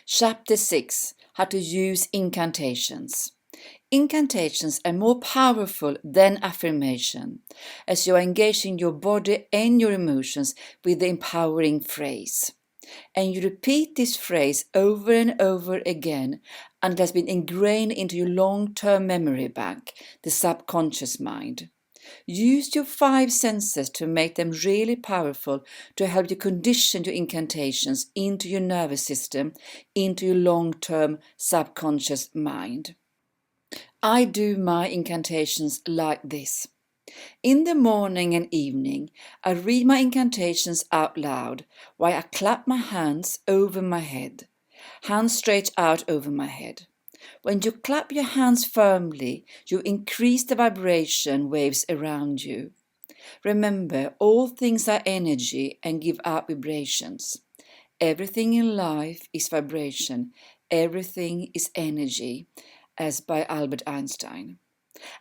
Chapter 6. How to use incantations. Incantations are more powerful than affirmation, as you are engaging your body and your emotions with the empowering phrase. And you repeat this phrase over and over again until it has been ingrained into your long-term memory bank, the subconscious mind. Use your 5 senses to make them really powerful to help you condition your incantations into your nervous system, into your long-term subconscious mind. I do my incantations like this. In the morning and evening, I read my incantations out loud while I clap my hands over my head, hands straight out over my head. When you clap your hands firmly, you increase the vibration waves around you. Remember, all things are energy and give out vibrations. Everything in life is vibration. Everything is energy, as by Albert Einstein.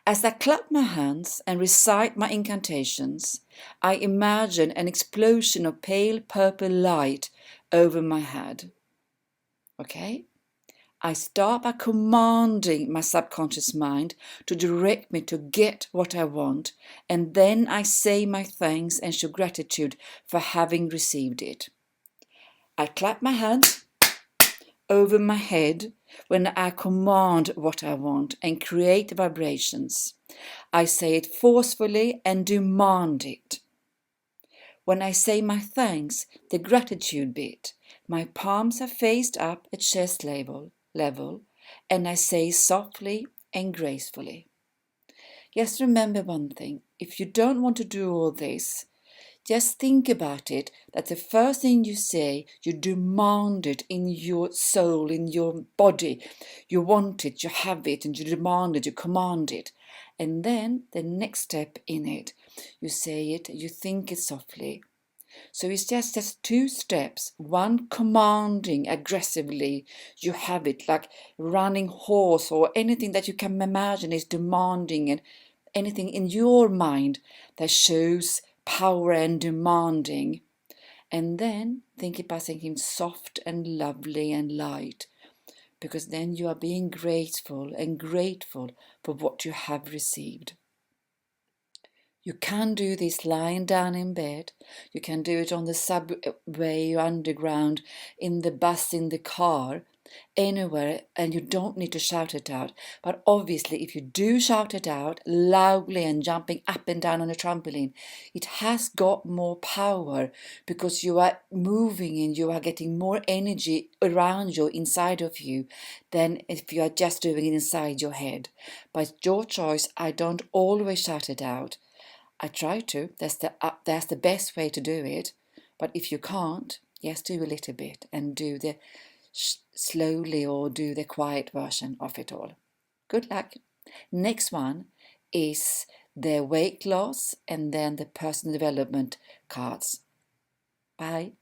As I clap my hands and recite my incantations, I imagine an explosion of pale purple light over my head. Okay? I start by commanding my subconscious mind to direct me to get what I want, and then I say my thanks and show gratitude for having received it. I clap my hands over my head when I command what I want and create vibrations. I say it forcefully and demand it. When I say my thanks, the gratitude bit, my palms are faced up at chest level, and I say softly and gracefully. Just remember one thing, if you don't want to do all this, just think about it, that the first thing you say, you demand it in your soul, in your body. You want it, you have it, and you demand it, you command it. And then the next step in it, you say it, you think it softly. So it's just 2 steps. One commanding aggressively, you have it, like running horse or anything that you can imagine is demanding, and anything in your mind that shows power and demanding. And then think about thinking soft and lovely and light, because then you are being grateful and grateful for what you have received. You can do this lying down in bed. You can do it on the subway, underground, in the bus, in the car, anywhere, and you don't need to shout it out. But obviously, if you do shout it out loudly and jumping up and down on a trampoline, it has got more power because you are moving and you are getting more energy around you, inside of you, than if you are just doing it inside your head. But your choice. I don't always shout it out. I try to. That's the best way to do it. But if you can't, just do a little bit and do the slowly or do the quiet version of it all. Good luck. Next one is the weight loss and then the personal development cards. Bye.